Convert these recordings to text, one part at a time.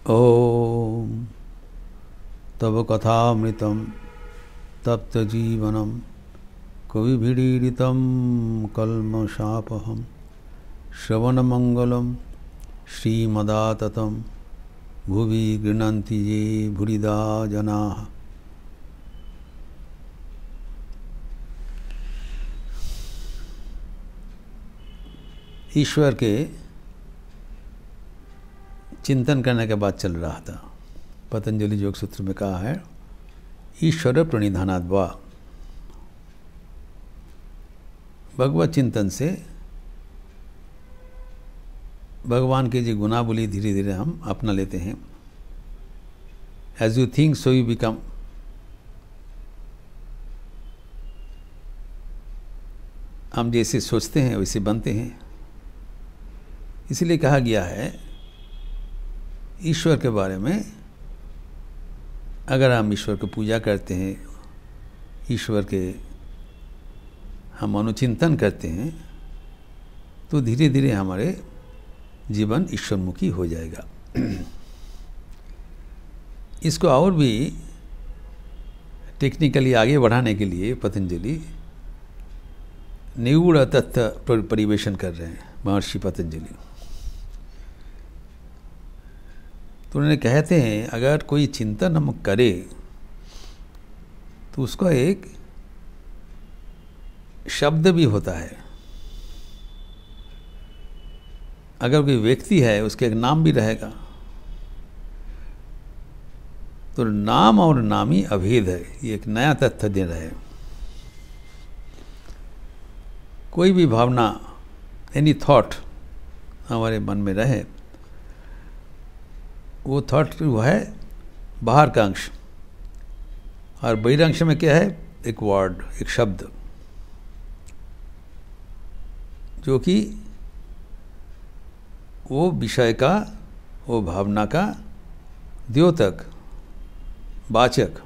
ओम तव कथामृतं तप्तजीवनं कविभिरीडितं कल्मषापहं श्रवणमंगलं श्रीमदाततं भुवि गृह्णन्ति ये भूरिदा जनाः। ईश्वर के चिंतन करने के बाद चल रहा था। पतंजलि योग सूत्र में कहा है ईश्वर प्रणिधानाद्वा। भगवत चिंतन से भगवान के जो गुणावली धीरे धीरे हम अपना लेते हैं। As you think so you become. हम जैसे सोचते हैं वैसे बनते हैं। इसलिए कहा गया है ईश्वर के बारे में, अगर हम ईश्वर की पूजा करते हैं, ईश्वर के हम अनुचिंतन करते हैं, तो धीरे धीरे हमारे जीवन ईश्वरमुखी हो जाएगा। इसको और भी टेक्निकली आगे बढ़ाने के लिए पतंजलि निगूढ़ तत्व परिवेशन कर रहे हैं। महर्षि पतंजलि तो उन्होंने कहते हैं अगर कोई चिंतन हम करे तो उसका एक शब्द भी होता है। अगर कोई व्यक्ति है उसके एक नाम भी रहेगा। तो नाम और नामी अभेद है, ये एक नया तथ्य दे रहे हैं। कोई भी भावना, एनी थॉट हमारे मन में रहे, वो थॉट वो है बाहर का अंश, और बहिरंश में क्या है? एक वर्ड, एक शब्द, जो कि वो विषय का, वो भावना का द्योतक, वाचक।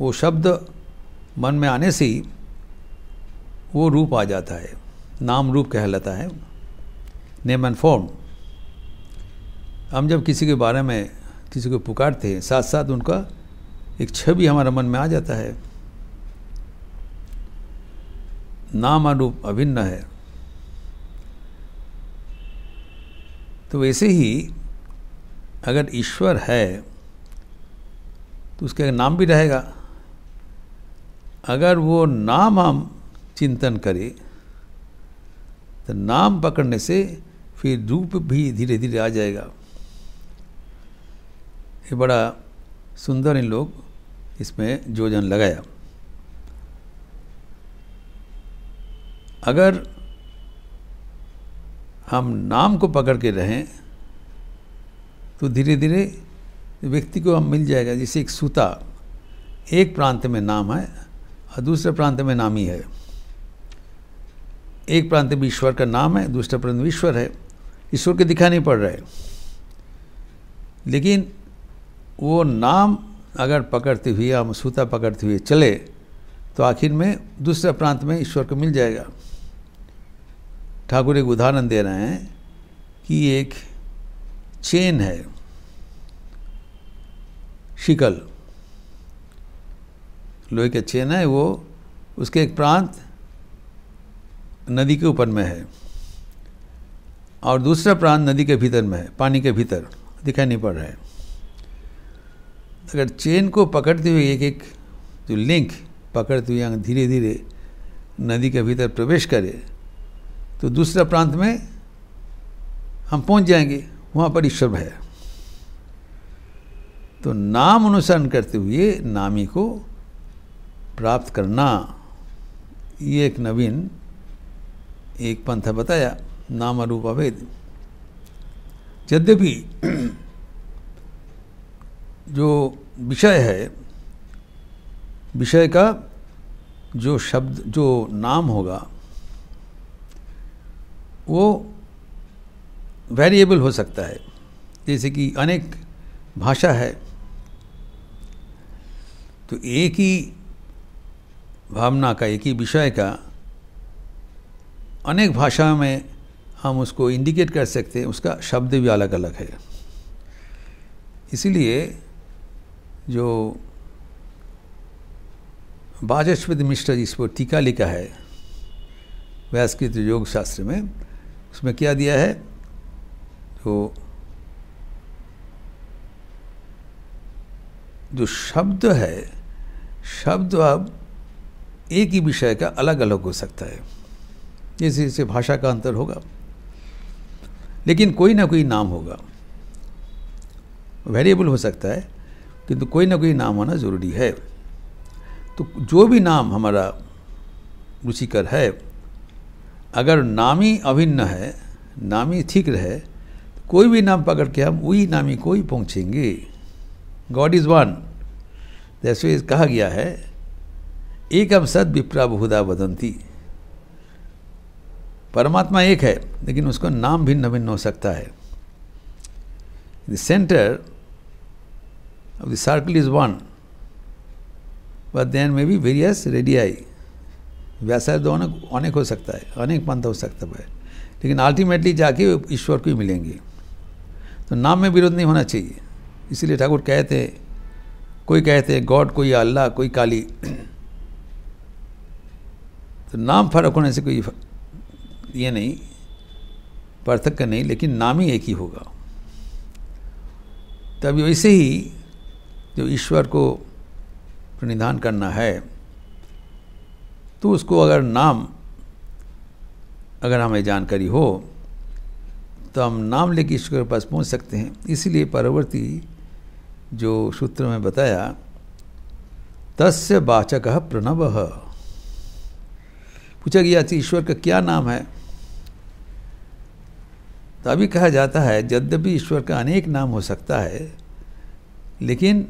वो शब्द मन में आने से ही वो रूप आ जाता है, नाम रूप कहलाता है, नेम एंड फॉर्म। हम जब किसी के बारे में किसी को पुकारते हैं, साथ साथ उनका एक छवि हमारे मन में आ जाता है। नाम और रूप अभिन्न है। तो वैसे ही अगर ईश्वर है तो उसका एक नाम भी रहेगा। अगर वो नाम हम चिंतन करें तो नाम पकड़ने से फिर रूप भी धीरे धीरे आ जाएगा। ये बड़ा सुंदर इन लोग इसमें जोजन लगाया। अगर हम नाम को पकड़ के रहें तो धीरे धीरे व्यक्ति को हम मिल जाएगा। जैसे एक सूता, एक प्रांत में नाम है और दूसरे प्रांत में नामी है। एक प्रांत में ईश्वर का नाम है, दूसरे प्रांत में ईश्वर है। ईश्वर के दिखाई नहीं पड़ रहा है, लेकिन वो नाम अगर पकड़ते हुए, हम सूता पकड़ते हुए चले तो आखिर में दूसरे प्रांत में ईश्वर को मिल जाएगा। ठाकुर एक उदाहरण दे रहे हैं कि एक चेन है, शिकल, लोहे का चेन है, वो उसके एक प्रांत नदी के ऊपर में है और दूसरा प्रांत नदी के भीतर में है, पानी के भीतर, दिखाई नहीं पड़ रहा है। अगर चेन को पकड़ते हुए एक एक जो लिंक पकड़ते हुए धीरे धीरे नदी के भीतर प्रवेश करे तो दूसरा प्रांत में हम पहुंच जाएंगे, वहाँ पर ईश्वर है। तो नाम अनुसरण करते हुए नामी को प्राप्त करना, ये एक नवीन एक पंथा बताया, नाम रूप अभेद। यद्यपि जो विषय है, विषय का जो शब्द, जो नाम होगा, वो वेरिएबल हो सकता है। जैसे कि अनेक भाषा है तो एक ही भावना का, एक ही विषय का अनेक भाषाओं में हम उसको इंडिकेट कर सकते हैं, उसका शब्द भी अलग अलग है। इसीलिए जो वाचस्पति मिश्र जी इस पर टीका लिखा है व्यास के योग शास्त्र में, उसमें क्या दिया है, जो शब्द है, शब्द अब एक ही विषय का अलग अलग हो सकता है, जैसे जैसे भाषा का अंतर होगा, लेकिन कोई ना कोई नाम होगा, वेरिएबल हो सकता है किंतु कोई ना कोई नाम होना ज़रूरी है। तो जो भी नाम हमारा रुचिकर है, अगर नाम ही अभिन्न है, नाम ही ठीक रहे, तो कोई भी नाम पकड़ के हम वही नामी को ही पहुँचेंगे। गॉड इज़ वन, जैसे कहा गया है, एकम सद विप्रा बहुधा वदंती। परमात्मा एक है लेकिन उसका नाम भिन्न भिन्न हो सकता है। The centre of the circle is one but then may be various radii. व्यासार्ध अनेक हो सकता है, अनेक पंथ हो सकता है, लेकिन अल्टीमेटली जाके ईश्वर को ही मिलेंगे। तो नाम में विरोध नहीं होना चाहिए। इसीलिए ठाकुर कहते हैं, कोई कहते हैं गॉड, कोई अल्लाह, कोई काली। तो नाम फर्क होने से कोई ये नहीं, पार्थक्य नहीं, लेकिन नाम ही एक ही होगा। तब वैसे ही जो ईश्वर को प्रणिधान करना है, तो उसको अगर नाम, अगर हमें जानकारी हो तो हम नाम लेके ईश्वर के पास पहुंच सकते हैं। इसीलिए परवर्ती जो सूत्र में बताया, तस्य वाचकः प्रणवः। पूछा गया कि ईश्वर का क्या नाम है, तो अभी कहा जाता है यद्यपि ईश्वर का अनेक नाम हो सकता है, लेकिन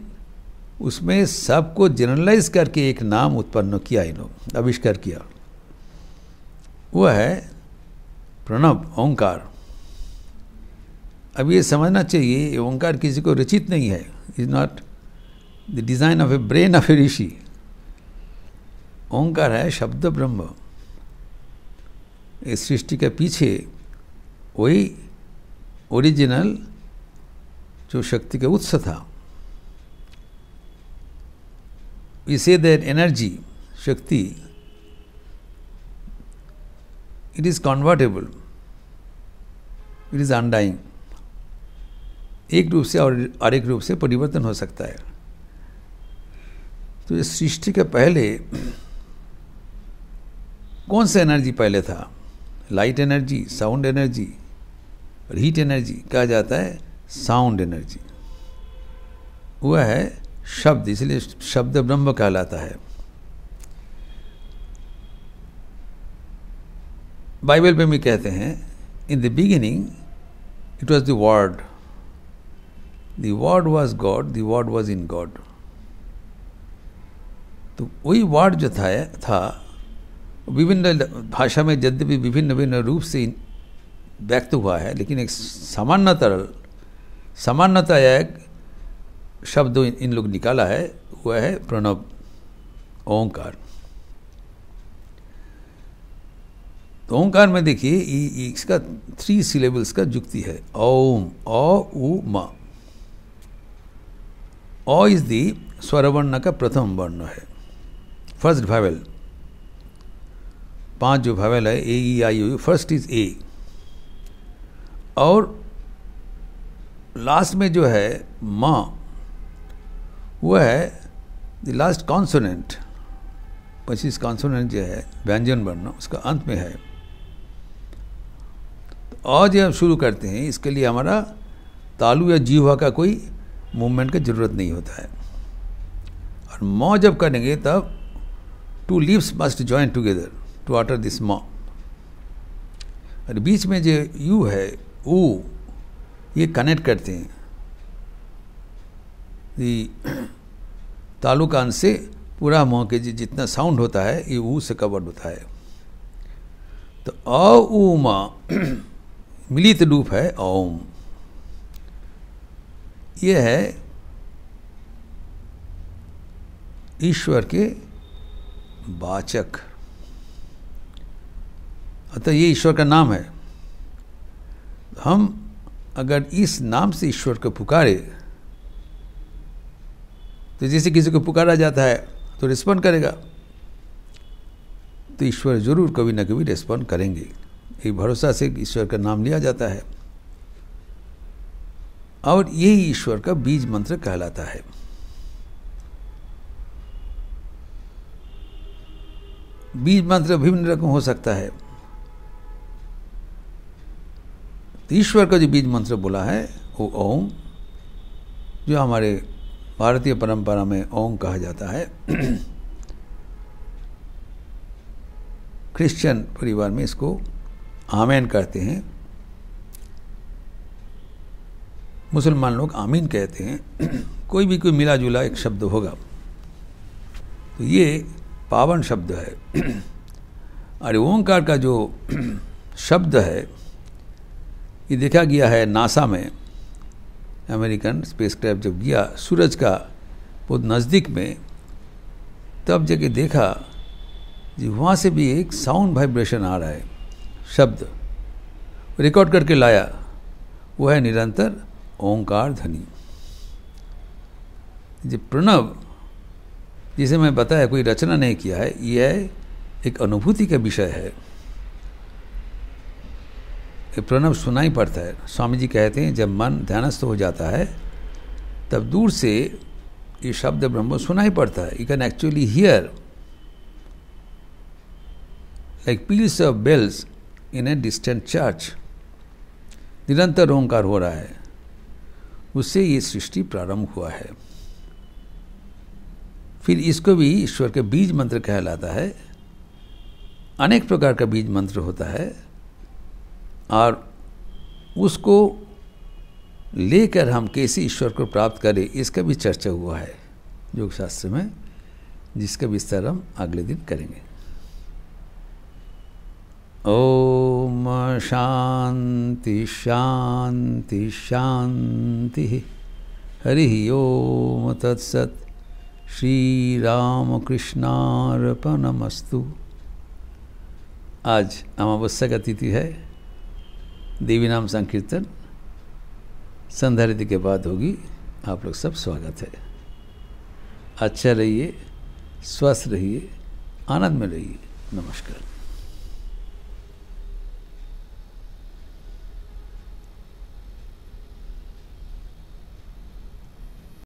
उसमें सबको जनरलाइज करके एक नाम उत्पन्न किया, इन्होंने आविष्कार किया, वह है प्रणव, ओंकार। अब ये समझना चाहिए, ओंकार किसी को रचित नहीं है, is not the design of a brain of a rishi. ओंकार है शब्द ब्रह्म। इस सृष्टि के पीछे वही ओरिजिनल जो शक्ति का उत्स था। We say that energy, शक्ति, it is convertible, it is undying। एक रूप से और एक रूप से परिवर्तन हो सकता है। तो इस सृष्टि के पहले कौन सा एनर्जी पहले था? लाइट एनर्जी, साउंड एनर्जी और हीट एनर्जी। कहा जाता है साउंड एनर्जी, वह है शब्द, इसलिए शब्द ब्रह्म कहलाता है। बाइबल में भी कहते हैं, in the beginning it was the word was God, the word was in God. तो वही वर्ड जो था विभिन्न भाषा में यद्यपि विभिन्न विभिन्न रूप से व्यक्त हुआ है, लेकिन एक सामान्यतः एक शब्द इन लोग निकाला है, वह है प्रणव, ओंकार। तो ओंकार में देखिए इसका 3 सिलेबल्स का जुक्ति है। ओम, अ, उ, म। अ इज दी स्वरवर्ण का प्रथम वर्ण है, फर्स्ट वावेल। 5 जो वावेल है, ए, ई, आई, ओ, फर्स्ट इज ए। और लास्ट में जो है म, वह है द लास्ट कॉन्सोनेंट। 25 कॉन्सोनेंट जो है व्यंजन वर्ण, उसका अंत में है। तो और जब हम शुरू करते हैं, इसके लिए हमारा तालु या जीवा का कोई मूवमेंट की जरूरत नहीं होता है। और म जब करेंगे तब 2 lips must join together to utter this म। और बीच में जो यू है, ऊ, ये कनेक्ट करते हैं तालु कान से पूरा मुँह के जितना साउंड होता है ये ऊ से कवर्ड होता है। तो अ, उ, म मिलित रूप है ओम। ये है ईश्वर के वाचक, अतः ये ईश्वर का नाम है। हम अगर इस नाम से ईश्वर को पुकारे तो जैसे किसी को पुकारा जाता है तो रिस्पॉन्ड करेगा, तो ईश्वर जरूर कभी ना कभी रिस्पॉन्ड करेंगे। एक भरोसा से ईश्वर का नाम लिया जाता है और यही ईश्वर का बीज मंत्र कहलाता है। बीज मंत्र विभिन्न रकम हो सकता है। तो ईश्वर का जो बीज मंत्र बोला है वो ओम, जो हमारे भारतीय परंपरा में ओम कहा जाता है। क्रिश्चियन परिवार में इसको आमेन कहते हैं, मुसलमान लोग आमीन कहते हैं। कोई भी कोई मिला जुला एक शब्द होगा, तो ये पावन शब्द है। और ओंकार का जो शब्द है ये देखा गया है नासा में, अमेरिकन स्पेसक्राफ्ट जब गया सूरज का बहुत नज़दीक में, तब जगह देखा जी वहाँ से भी एक साउंड वाइब्रेशन आ रहा है, शब्द रिकॉर्ड करके लाया, वो है निरंतर ओंकार ध्वनि। जो प्रणव जिसे मैं बताया कोई रचना नहीं किया है, यह एक अनुभूति का विषय है। प्रणव सुनाई पड़ता है। स्वामी जी कहते हैं जब मन ध्यानस्थ हो जाता है तब दूर से ये शब्द ब्रह्म सुनाई पड़ता है। You can actually hear like peals of bells in a distant church. निरंतर ओंकार हो रहा है, उससे ये सृष्टि प्रारंभ हुआ है। फिर इसको भी ईश्वर के बीज मंत्र कहलाता है। अनेक प्रकार का बीज मंत्र होता है और उसको लेकर हम कैसे ईश्वर को प्राप्त करें इसका भी चर्चा हुआ है योग शास्त्र में, जिसका विस्तार हम अगले दिन करेंगे। ओम शांति शांति शांति। हरि ओम तत्सत। श्री राम कृष्णार्पणमस्तु। आज अमावस्या का तिथि है। देवी नाम संकीर्तन संध्या आरती के बाद होगी। आप लोग सब स्वागत है। अच्छा रहिए, स्वस्थ रहिए, आनंद में रहिए। नमस्कार।